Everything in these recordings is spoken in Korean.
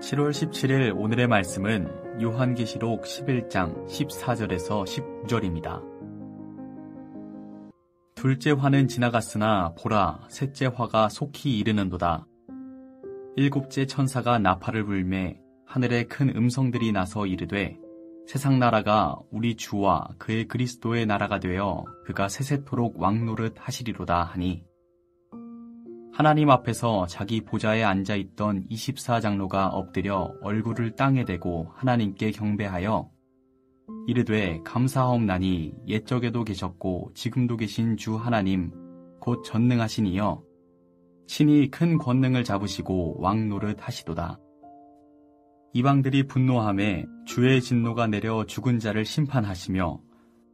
7월 17일 오늘의 말씀은 요한계시록 11장 14절에서 19절입니다. 둘째 화는 지나갔으나 보라, 셋째 화가 속히 이르는도다. 일곱째 천사가 나팔을 불매 하늘에 큰 음성들이 나서 이르되 세상 나라가 우리 주와 그의 그리스도의 나라가 되어 그가 세세토록 왕노릇 하시리로다 하니, 하나님 앞에서 자기 보좌에 앉아있던 24장로가 엎드려 얼굴을 땅에 대고 하나님께 경배하여 이르되 감사하옵나니 옛적에도 계셨고 지금도 계신 주 하나님 곧 전능하신 이여 친히 큰 권능을 잡으시고 왕노릇 하시도다. 이방들이 분노하매 주의 진노가 내려 죽은 자를 심판하시며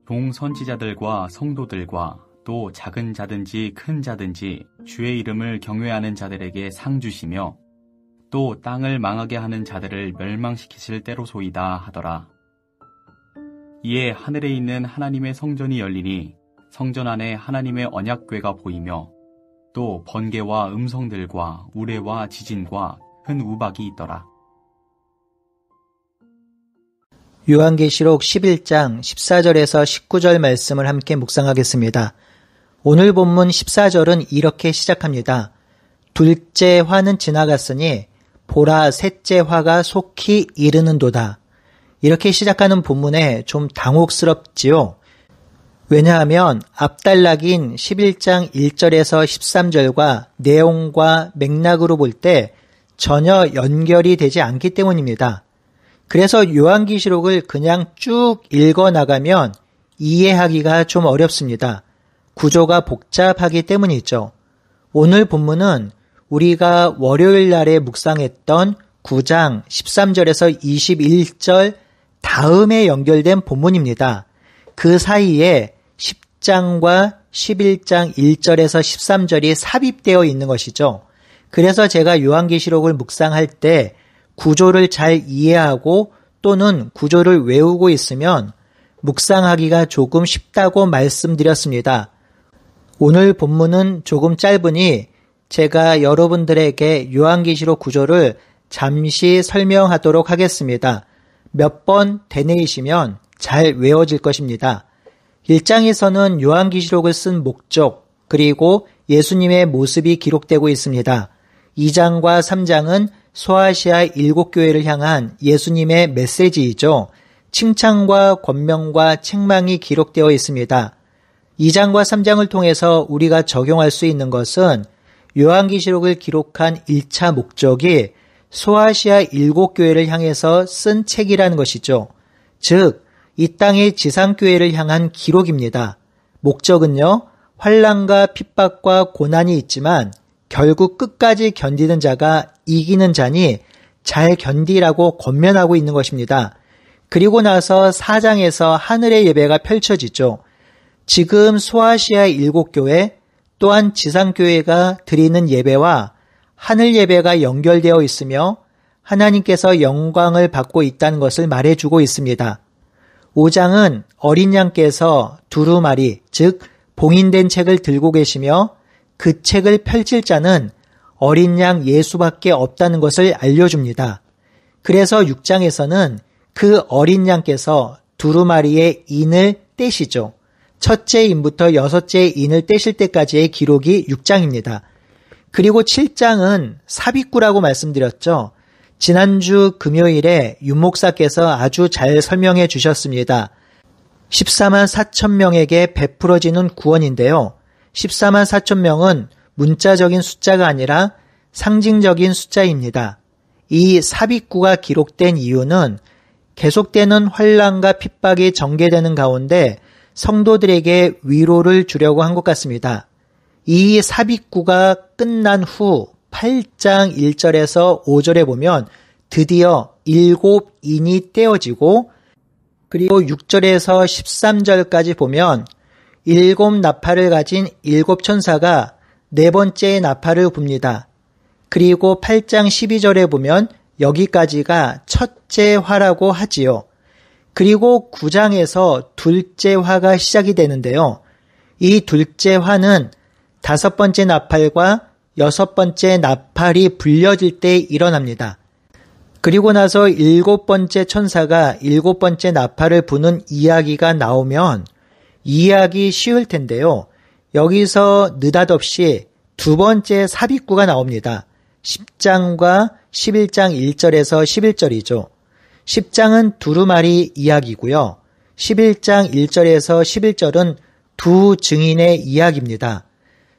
동선지자들과 성도들과 또 작은 자든지 큰 자든지 주의 이름을 경외하는 자들에게 상 주시며 또 땅을 망하게 하는 자들을 멸망시키실 때로소이다 하더라. 이에 하늘에 있는 하나님의 성전이 열리니 성전 안에 하나님의 언약궤가 보이며 또 번개와 음성들과 우레와 지진과 큰 우박이 있더라. 요한계시록 11장 14절에서 19절 말씀을 함께 묵상하겠습니다. 오늘 본문 14절은 이렇게 시작합니다. 둘째 화는 지나갔으니 보라, 셋째 화가 속히 이르는도다. 이렇게 시작하는 본문에 좀 당혹스럽지요. 왜냐하면 앞단락인 11장 1절에서 13절과 내용과 맥락으로 볼 때 전혀 연결이 되지 않기 때문입니다. 그래서 요한계시록을 그냥 쭉 읽어나가면 이해하기가 좀 어렵습니다. 구조가 복잡하기 때문이죠. 오늘 본문은 우리가 월요일 날에 묵상했던 9장 13절에서 21절 다음에 연결된 본문입니다. 그 사이에 10장과 11장 1절에서 13절이 삽입되어 있는 것이죠. 그래서 제가 요한계시록을 묵상할 때 구조를 잘 이해하고 또는 구조를 외우고 있으면 묵상하기가 조금 쉽다고 말씀드렸습니다. 오늘 본문은 조금 짧으니 제가 여러분들에게 요한계시록 구조를 잠시 설명하도록 하겠습니다. 몇 번 되뇌이시면 잘 외워질 것입니다. 1장에서는 요한계시록을 쓴 목적 그리고 예수님의 모습이 기록되고 있습니다. 2장과 3장은 소아시아 7교회를 향한 예수님의 메시지이죠. 칭찬과 권명과 책망이 기록되어 있습니다. 2장과 3장을 통해서 우리가 적용할 수 있는 것은 요한계시록을 기록한 1차 목적이 소아시아 7교회를 향해서 쓴 책이라는 것이죠. 즉, 이 땅의 지상교회를 향한 기록입니다. 목적은요, 환난과 핍박과 고난이 있지만 결국 끝까지 견디는 자가 이기는 자니 잘 견디라고 권면하고 있는 것입니다. 그리고 나서 4장에서 하늘의 예배가 펼쳐지죠. 지금 소아시아 7교회 또한 지상교회가 드리는 예배와 하늘 예배가 연결되어 있으며 하나님께서 영광을 받고 있다는 것을 말해주고 있습니다. 5장은 어린 양께서 두루마리, 즉 봉인된 책을 들고 계시며 그 책을 펼칠 자는 어린 양 예수밖에 없다는 것을 알려줍니다. 그래서 6장에서는 그 어린 양께서 두루마리의 인을 떼시죠. 첫째 인부터 여섯째 인을 떼실 때까지의 기록이 6장입니다. 그리고 7장은 삽입구라고 말씀드렸죠. 지난주 금요일에 윤 목사께서 아주 잘 설명해 주셨습니다. 14만 4천 명에게 베풀어지는 구원인데요. 14만 4천 명은 문자적인 숫자가 아니라 상징적인 숫자입니다. 이 삽입구가 기록된 이유는 계속되는 환난과 핍박이 전개되는 가운데 성도들에게 위로를 주려고 한 것 같습니다. 이 삽입구가 끝난 후 8장 1절에서 5절에 보면 드디어 7인이 떼어지고 그리고 6절에서 13절까지 보면 7 나팔을 가진 7 천사가 네 번째 나팔을 붑니다. 그리고 8장 12절에 보면 여기까지가 첫째 화라고 하지요. 그리고 9장에서 둘째 화가 시작이 되는데요. 이 둘째 화는 5번째 나팔과 6번째 나팔이 불려질 때 일어납니다. 그리고 나서 7번째 천사가 7번째 나팔을 부는 이야기가 나오면 이해하기 쉬울 텐데요. 여기서 느닷없이 두 번째 삽입구가 나옵니다. 10장과 11장 1절에서 11절이죠. 10장은 두루마리 이야기고요. 11장 1절에서 11절은 두 증인의 이야기입니다.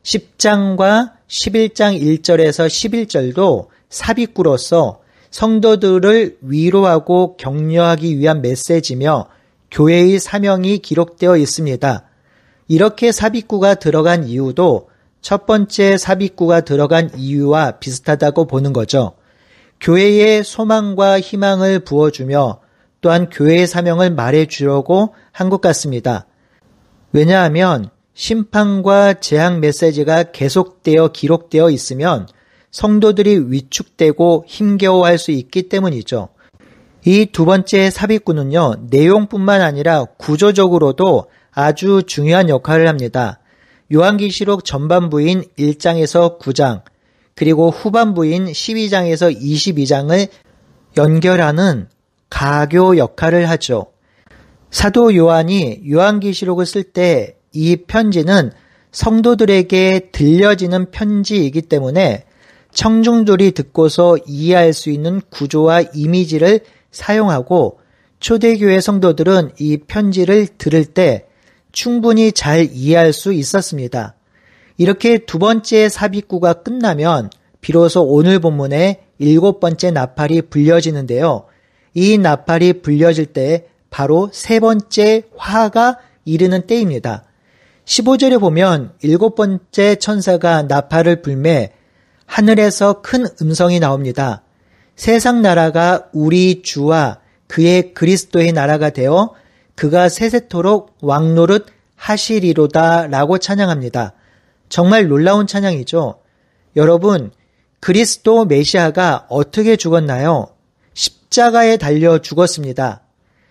10장과 11장 1절에서 11절도 삽입구로서 성도들을 위로하고 격려하기 위한 메시지며 교회의 사명이 기록되어 있습니다. 이렇게 삽입구가 들어간 이유도 첫 번째 삽입구가 들어간 이유와 비슷하다고 보는 거죠. 교회에 소망과 희망을 부어주며 또한 교회의 사명을 말해주려고 한 것 같습니다. 왜냐하면 심판과 재앙 메시지가 계속되어 기록되어 있으면 성도들이 위축되고 힘겨워할 수 있기 때문이죠. 이 두 번째 삽입구는요, 내용뿐만 아니라 구조적으로도 아주 중요한 역할을 합니다. 요한계시록 전반부인 1장에서 9장, 그리고 후반부인 12장에서 22장을 연결하는 가교 역할을 하죠. 사도 요한이 요한계시록을 쓸 때 이 편지는 성도들에게 들려지는 편지이기 때문에 청중들이 듣고서 이해할 수 있는 구조와 이미지를 사용하고 초대교회 성도들은 이 편지를 들을 때 충분히 잘 이해할 수 있었습니다. 이렇게 두 번째 삽입구가 끝나면 비로소 오늘 본문의 7번째 나팔이 불려지는데요. 이 나팔이 불려질 때 바로 세 번째 화가 이르는 때입니다. 15절에 보면 7번째 천사가 나팔을 불매 하늘에서 큰 음성이 나옵니다. 세상 나라가 우리 주와 그의 그리스도의 나라가 되어 그가 세세토록 왕노릇 하시리로다 라고 찬양합니다. 정말 놀라운 찬양이죠. 여러분, 그리스도 메시아가 어떻게 죽었나요? 십자가에 달려 죽었습니다.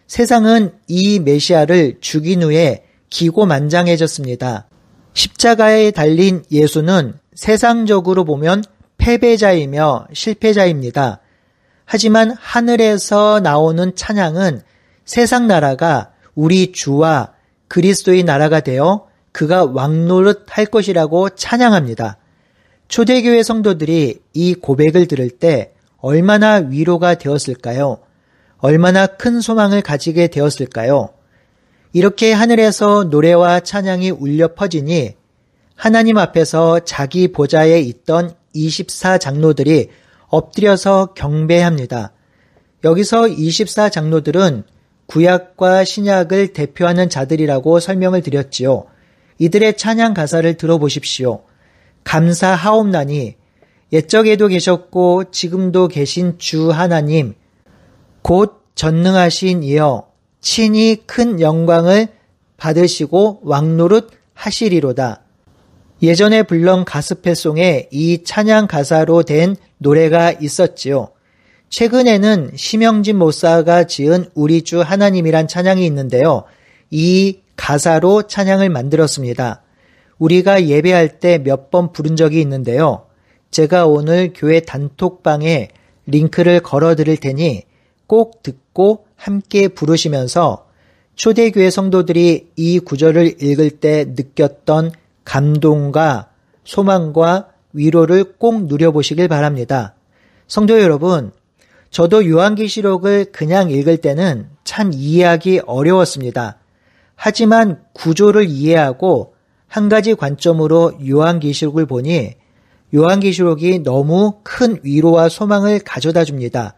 세상은 이 메시아를 죽인 후에 기고만장해졌습니다. 십자가에 달린 예수는 세상적으로 보면 패배자이며 실패자입니다. 하지만 하늘에서 나오는 찬양은 세상 나라가 우리 주와 그리스도의 나라가 되어 그가 왕노릇 할 것이라고 찬양합니다. 초대교회 성도들이 이 고백을 들을 때 얼마나 위로가 되었을까요? 얼마나 큰 소망을 가지게 되었을까요? 이렇게 하늘에서 노래와 찬양이 울려 퍼지니 하나님 앞에서 자기 보좌에 있던 24장로들이 엎드려서 경배합니다. 여기서 24장로들은 구약과 신약을 대표하는 자들이라고 설명을 드렸지요. 이들의 찬양 가사를 들어보십시오. 감사하옵나니 옛적에도 계셨고 지금도 계신 주 하나님 곧 전능하신 이여 친히 큰 영광을 받으시고 왕노릇 하시리로다. 예전에 불렀 가스펠송에 이 찬양 가사로 된 노래가 있었지요. 최근에는 심영진 목사가 지은 우리 주 하나님이란 찬양이 있는데요. 이 가사로 찬양을 만들었습니다. 우리가 예배할 때 몇 번 부른 적이 있는데요. 제가 오늘 교회 단톡방에 링크를 걸어 드릴 테니 꼭 듣고 함께 부르시면서 초대교회 성도들이 이 구절을 읽을 때 느꼈던 감동과 소망과 위로를 꼭 누려보시길 바랍니다. 성도 여러분, 저도 요한계시록을 그냥 읽을 때는 참 이해하기 어려웠습니다. 하지만 구조를 이해하고 한 가지 관점으로 요한계시록을 보니 요한계시록이 너무 큰 위로와 소망을 가져다 줍니다.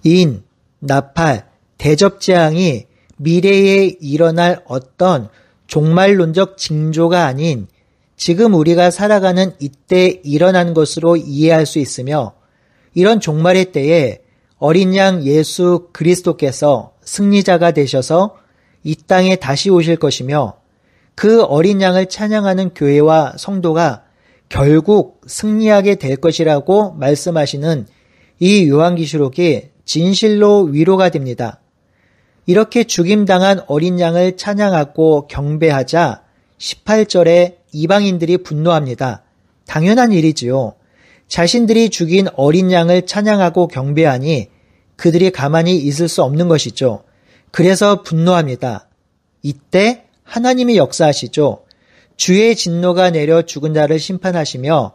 인, 나팔, 대접재앙이 미래에 일어날 어떤 종말론적 징조가 아닌 지금 우리가 살아가는 이때 일어난 것으로 이해할 수 있으며 이런 종말의 때에 어린 양 예수 그리스도께서 승리자가 되셔서 이 땅에 다시 오실 것이며 그 어린 양을 찬양하는 교회와 성도가 결국 승리하게 될 것이라고 말씀하시는 이 요한계시록이 진실로 위로가 됩니다. 이렇게 죽임당한 어린 양을 찬양하고 경배하자 18절에 이방인들이 분노합니다. 당연한 일이지요. 자신들이 죽인 어린 양을 찬양하고 경배하니 그들이 가만히 있을 수 없는 것이죠. 그래서 분노합니다. 이때 하나님이 역사하시죠. 주의 진노가 내려 죽은 자를 심판하시며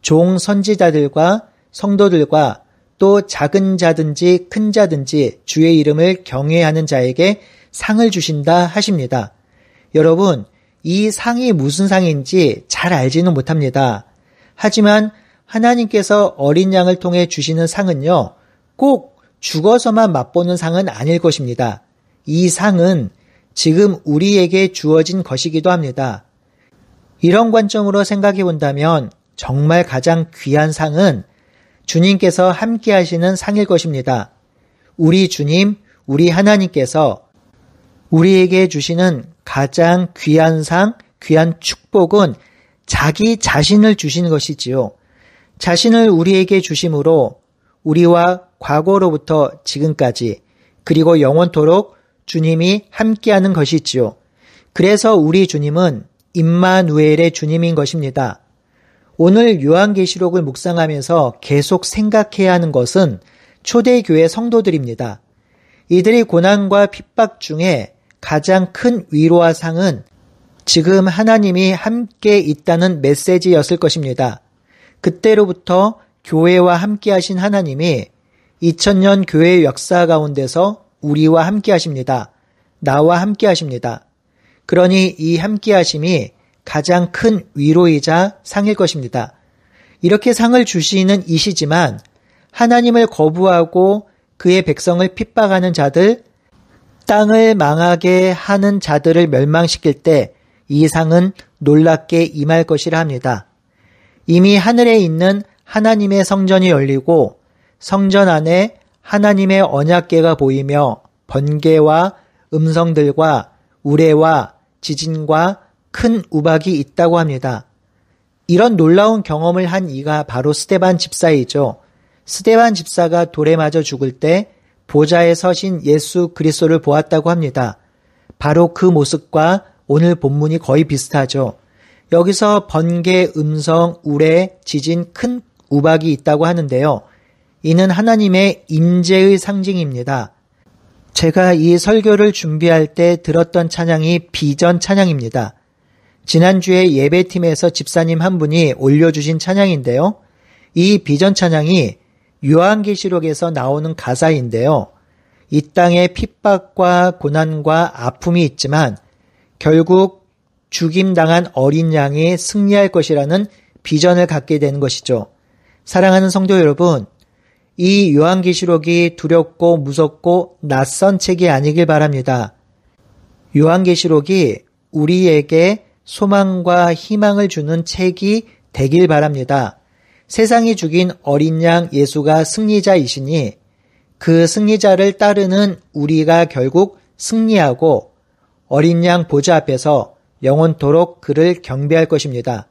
종 선지자들과 성도들과 또 작은 자든지 큰 자든지 주의 이름을 경외하는 자에게 상을 주신다 하십니다. 여러분, 이 상이 무슨 상인지 잘 알지는 못합니다. 하지만 하나님께서 어린 양을 통해 주시는 상은요, 꼭 죽어서만 맛보는 상은 아닐 것입니다. 이 상은 지금 우리에게 주어진 것이기도 합니다. 이런 관점으로 생각해 본다면 정말 가장 귀한 상은 주님께서 함께 하시는 상일 것입니다. 우리 주님, 우리 하나님께서 우리에게 주시는 가장 귀한 상, 귀한 축복은 자기 자신을 주시는 것이지요. 자신을 우리에게 주심으로 우리와 과거로부터 지금까지 그리고 영원토록 주님이 함께하는 것이지요. 그래서 우리 주님은 임마누엘의 주님인 것입니다. 오늘 요한계시록을 묵상하면서 계속 생각해야 하는 것은 초대교회 성도들입니다. 이들의 고난과 핍박 중에 가장 큰 위로와 상은 지금 하나님이 함께 있다는 메시지였을 것입니다. 그때로부터 교회와 함께 하신 하나님이 2000년 교회의 역사 가운데서 우리와 함께 하십니다. 나와 함께 하십니다. 그러니 이 함께 하심이 가장 큰 위로이자 상일 것입니다. 이렇게 상을 주시는 이시지만 하나님을 거부하고 그의 백성을 핍박하는 자들, 땅을 망하게 하는 자들을 멸망시킬 때 이 상은 놀랍게 임할 것이라 합니다. 이미 하늘에 있는 하나님의 성전이 열리고 성전 안에 하나님의 언약궤가 보이며 번개와 음성들과 우레와 지진과 큰 우박이 있다고 합니다. 이런 놀라운 경험을 한 이가 바로 스데반 집사이죠. 스데반 집사가 돌에 맞아 죽을 때 보좌에 서신 예수 그리스도를 보았다고 합니다. 바로 그 모습과 오늘 본문이 거의 비슷하죠. 여기서 번개, 음성, 우레, 지진, 큰 우박이 있다고 하는데요. 이는 하나님의 임재의 상징입니다. 제가 이 설교를 준비할 때 들었던 찬양이 비전 찬양입니다. 지난주에 예배팀에서 집사님 한 분이 올려주신 찬양인데요. 이 비전 찬양이 요한계시록에서 나오는 가사인데요. 이 땅에 핍박과 고난과 아픔이 있지만 결국 죽임당한 어린 양이 승리할 것이라는 비전을 갖게 되는 것이죠. 사랑하는 성도 여러분, 이 요한계시록이 두렵고 무섭고 낯선 책이 아니길 바랍니다. 요한계시록이 우리에게 소망과 희망을 주는 책이 되길 바랍니다. 세상이 죽인 어린 양 예수가 승리자이시니 그 승리자를 따르는 우리가 결국 승리하고 어린 양 보좌 앞에서 영원토록 그를 경배할 것입니다.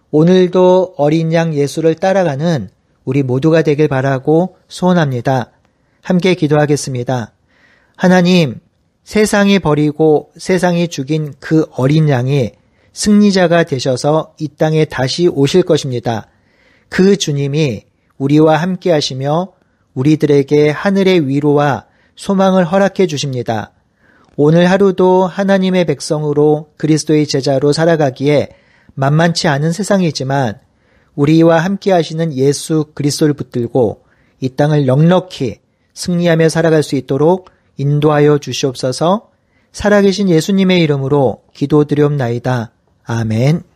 오늘도 어린 양 예수를 따라가는 우리 모두가 되길 바라고 소원합니다. 함께 기도하겠습니다. 하나님, 세상이 버리고 세상이 죽인 그 어린 양이 승리자가 되셔서 이 땅에 다시 오실 것입니다. 그 주님이 우리와 함께 하시며 우리들에게 하늘의 위로와 소망을 허락해 주십니다. 오늘 하루도 하나님의 백성으로 그리스도의 제자로 살아가기에 만만치 않은 세상이지만 우리와 함께 하시는 예수 그리스도를 붙들고 이 땅을 넉넉히 승리하며 살아갈 수 있도록 인도하여 주시옵소서. 살아계신 예수님의 이름으로 기도드리옵나이다. 아멘.